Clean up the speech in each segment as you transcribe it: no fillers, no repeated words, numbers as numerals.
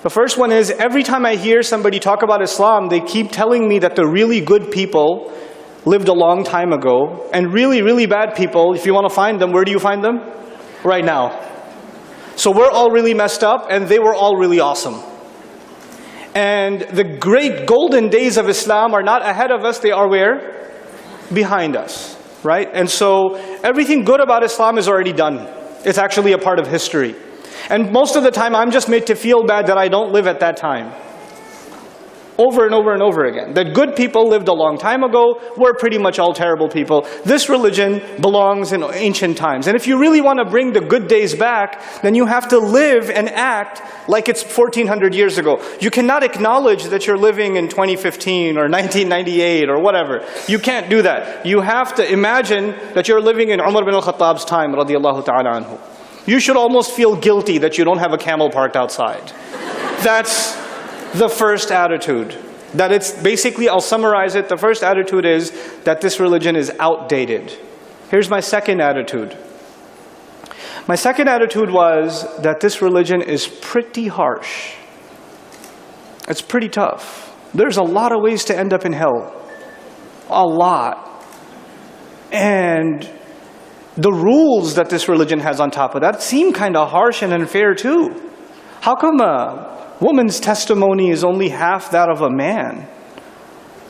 The first one is, every time I hear somebody talk about Islam, they keep telling me that the really good people lived a long time ago, and really, really bad people, if you want to find them, where do you find them? Right now. So we're all really messed up, and they were all really awesome. And the great golden days of Islam are not ahead of us, they are where? Behind us, right? And so everything good about Islam is already done. It's actually a part of history. And most of the time I'm just made to feel bad that I don't live at that time. Over and over and over again. That good people lived a long time ago, we're pretty much all terrible people. This religion belongs in ancient times. And if you really want to bring the good days back, then you have to live and act like it's 1400 years ago. You cannot acknowledge that you're living in 2015 or 1998 or whatever. You can't do that. You have to imagine that you're living in Umar bin al-Khattab's time, radiyallahu ta'ala anhu. You should almost feel guilty that you don't have a camel parked outside. That's the first attitude. That it's basically, I'll summarize it, the first attitude is that this religion is outdated. Here's my second attitude. My second attitude was that this religion is pretty harsh. It's pretty tough. There's a lot of ways to end up in hell. A lot. And the rules that this religion has on top of that seem kind of harsh and unfair too. How come a woman's testimony is only half that of a man?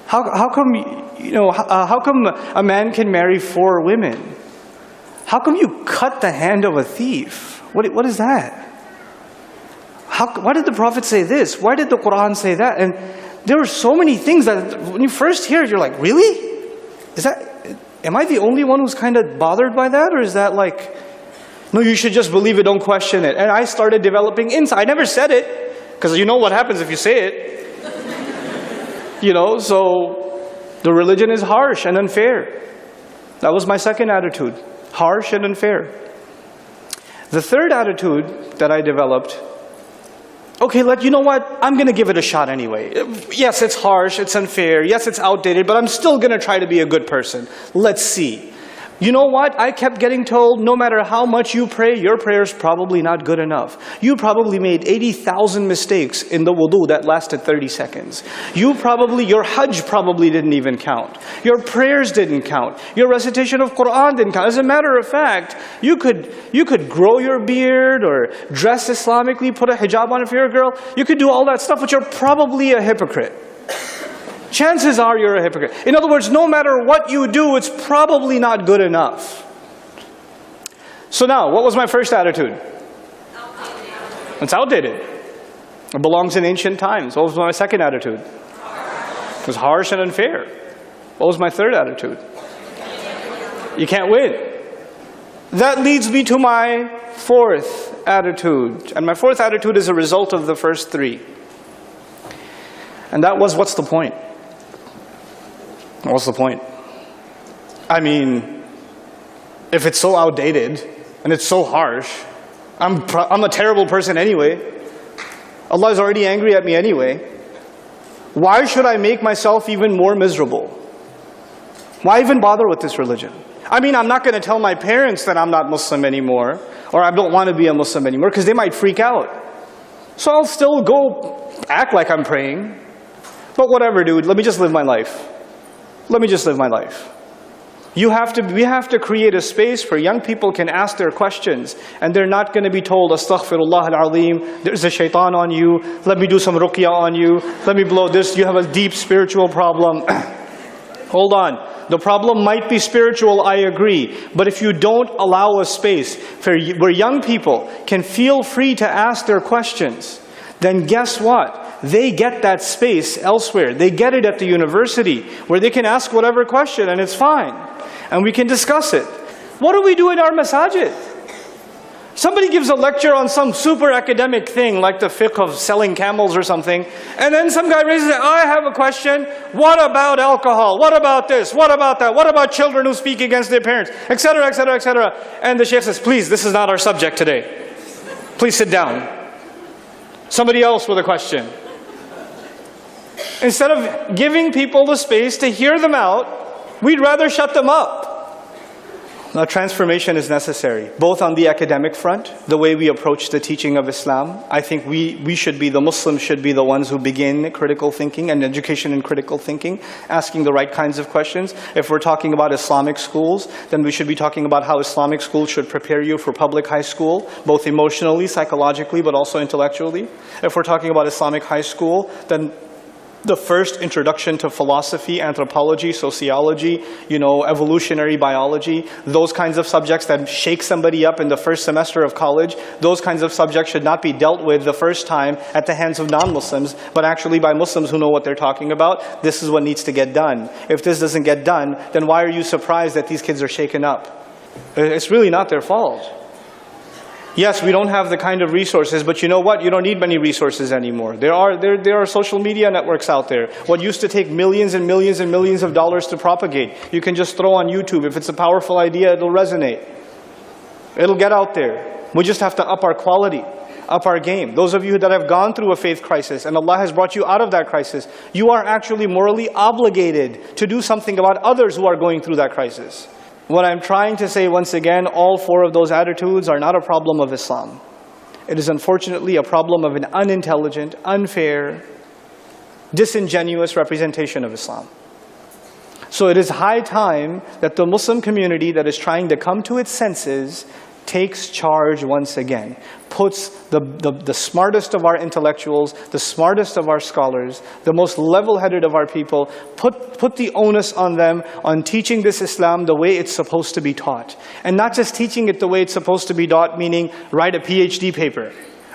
How come, how come a man can marry 4 women? How come you cut the hand of a thief? What is that? Why did the Prophet say this? Why did the Quran say that? And there were so many things that when you first hear it, you're like, really? Am I the only one who's kind of bothered by that? Or is that like, no, you should just believe it, don't question it. And I started developing insight. I never said it, because you know what happens if you say it. So the religion is harsh and unfair. That was my second attitude. Harsh and unfair. The third attitude that I developed, okay, you know what? I'm going to give it a shot anyway. Yes, it's harsh, it's unfair, yes, it's outdated, but I'm still going to try to be a good person. Let's see. You know what? I kept getting told, no matter how much you pray, your prayer's probably not good enough. You probably made 80,000 mistakes in the wudu that lasted 30 seconds. Your hajj probably didn't even count. Your prayers didn't count. Your recitation of Quran didn't count. As a matter of fact, you could grow your beard or dress Islamically, put a hijab on if you're a girl. You could do all that stuff, but you're probably a hypocrite. Chances are you're a hypocrite. In other words, no matter what you do, it's probably not good enough. So now, what was my first attitude? It's outdated. It belongs in ancient times. What was my second attitude? It was harsh and unfair. What was my third attitude? You can't win. That leads me to my fourth attitude. And my fourth attitude is a result of the first 3. And that was, what's the point? What's the point? I mean, if it's so outdated and it's so harsh, I'm a terrible person anyway. Allah is already angry at me anyway. Why should I make myself even more miserable? Why even bother with this religion? I mean, I'm not going to tell my parents that I'm not Muslim anymore, or I don't want to be a Muslim anymore, because they might freak out. So I'll still go act like I'm praying. But whatever, dude, let me just live my life. Let me just live my life. We have to create a space where young people can ask their questions, and they're not going to be told, Astaghfirullah al-Azim, there's a shaitan on you, let me do some ruqyah on you, let me blow this, you have a deep spiritual problem. Hold on. The problem might be spiritual, I agree. But if you don't allow a space where young people can feel free to ask their questions, then guess what? They get that space elsewhere. They get it at the university, where they can ask whatever question and it's fine. And we can discuss it. What do we do in our masajid? Somebody gives a lecture on some super academic thing, like the fiqh of selling camels or something, and then some guy raises it, I have a question, what about alcohol? What about this? What about that? What about children who speak against their parents? Etc., etc., etc. And the shaykh says, please, this is not our subject today. Please sit down. Somebody else with a question. Instead of giving people the space to hear them out, we'd rather shut them up. A transformation is necessary, both on the academic front, the way we approach the teaching of Islam. I think we should be, the Muslims should be the ones who begin critical thinking and education in critical thinking, asking the right kinds of questions. If we're talking about Islamic schools, then we should be talking about how Islamic schools should prepare you for public high school, both emotionally, psychologically, but also intellectually. If we're talking about Islamic high school, then the first introduction to philosophy, anthropology, sociology, evolutionary biology, those kinds of subjects that shake somebody up in the first semester of college, those kinds of subjects should not be dealt with the first time at the hands of non-Muslims, but actually by Muslims who know what they're talking about. This is what needs to get done. If this doesn't get done, then why are you surprised that these kids are shaken up? It's really not their fault. Yes, we don't have the kind of resources, but you know what? You don't need many resources anymore. There are social media networks out there. What used to take millions and millions and millions of dollars to propagate, you can just throw on YouTube. If it's a powerful idea, it'll resonate. It'll get out there. We just have to up our quality, up our game. Those of you that have gone through a faith crisis and Allah has brought you out of that crisis, you are actually morally obligated to do something about others who are going through that crisis. What I'm trying to say once again, all four of those attitudes are not a problem of Islam. It is unfortunately a problem of an unintelligent, unfair, disingenuous representation of Islam. So it is high time that the Muslim community that is trying to come to its senses takes charge once again, puts the smartest of our intellectuals, the smartest of our scholars, the most level-headed of our people, put the onus on them on teaching this Islam the way it's supposed to be taught. And not just teaching it the way it's supposed to be taught, meaning write a PhD paper,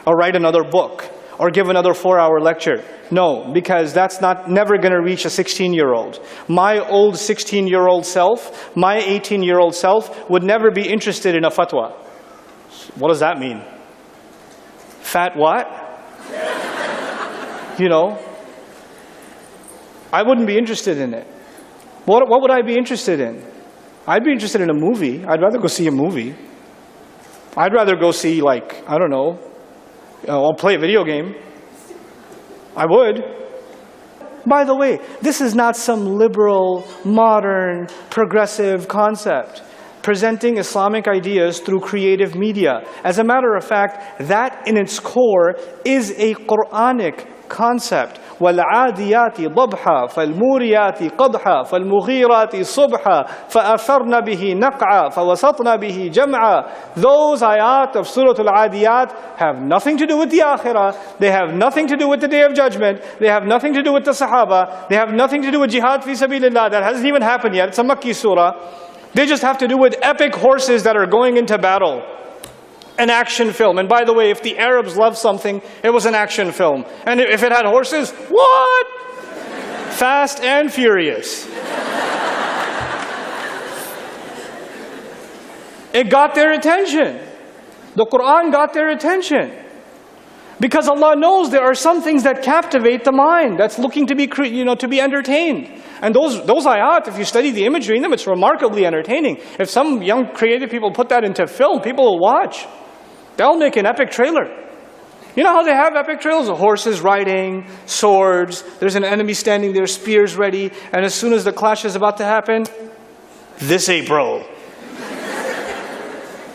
or write another book, or give another 4-hour lecture. No, because that's never going to reach a 16-year-old. My old 16-year-old self, my 18-year-old self would never be interested in a fatwa. What does that mean? Fat what? I wouldn't be interested in it. What would I be interested in? I'd be interested in a movie. I'd rather go see a movie. I'd rather go see, I'll play a video game. I would. By the way, this is not some liberal, modern, progressive concept. Presenting Islamic ideas through creative media. As a matter of fact, that in its core is a Quranic concept. وَالْعَادِيَاتِ ضَبْحًا فَالْمُورِيَاتِ قَدْحًا فَالْمُغِيرَاتِ صُبْحًا فَأَثَرْنَ بِهِ نَقْعًا فَوَسَطْنَ بِهِ جَمْعًا. Those ayat of Surah Al-Adiyat have nothing to do with the Akhirah. They have nothing to do with the Day of Judgment. They have nothing to do with the Sahaba. They have nothing to do with jihad fi sabilillah. That hasn't even happened yet. It's a Makki surah. They just have to do with epic horses that are going into battle. An action film. And by the way, if the Arabs loved something, it was an action film. And if it had horses, what? Fast and Furious. It got their attention. The Quran got their attention. Because Allah knows there are some things that captivate the mind, that's looking to be entertained. And those ayat, if you study the imagery in them, it's remarkably entertaining. If some young creative people put that into film, people will watch. They'll make an epic trailer. You know how they have epic trailers? Horses riding, swords, there's an enemy standing there, spears ready, and as soon as the clash is about to happen, this ain't bro.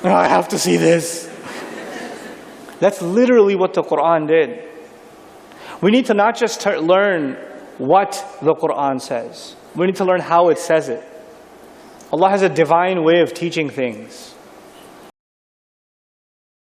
I have to see this. That's literally what the Quran did. We need to not just learn what the Quran says. We need to learn how it says it. Allah has a divine way of teaching things.